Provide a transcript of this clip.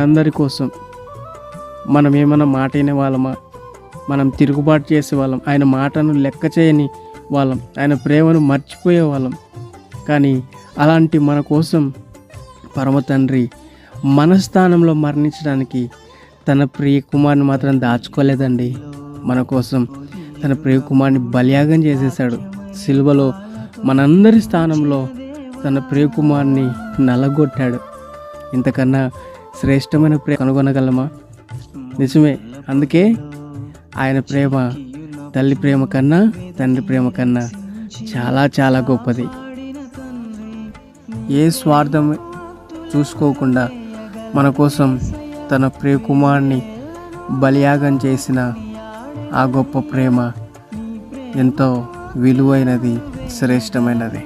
అందరి కోసం మనం ఏమైనా మాట వినే వాళ్ళమా? మనం తిరుగుబాటు చేసే వాళ్ళం, ఆయన మాటను లెక్క చేయని వాళ్ళం, ఆయన ప్రేమను మర్చిపోయే వాళ్ళం. కానీ అలాంటి మన కోసం పరమ తండ్రి మన స్థానంలో మరణించడానికి తన ప్రియ కుమారుని మాత్రం దాచుకోలేదండి. మన కోసం తన ప్రియ కుమారుని బలియాగం చేసేసాడు. సిలువలో మనందరి స్థానంలో తన ప్రియ కుమారుని నలగొట్టాడు. ఇంతకన్నా శ్రేష్టమైన ప్రేమ కనుగొనగలమా? నిజమే. అందుకే ఆయన ప్రేమ తల్లి ప్రేమ కన్నా, తండ్రి ప్రేమ కన్నా చాలా చాలా గొప్పది. ఏ స్వార్థం చూసుకోకుండా మన కోసం తన ప్రియ కుమారుని బలియాగం చేసిన ఆ గొప్ప ప్రేమ ఎంతో విలువైనది, శ్రేష్టమైనది.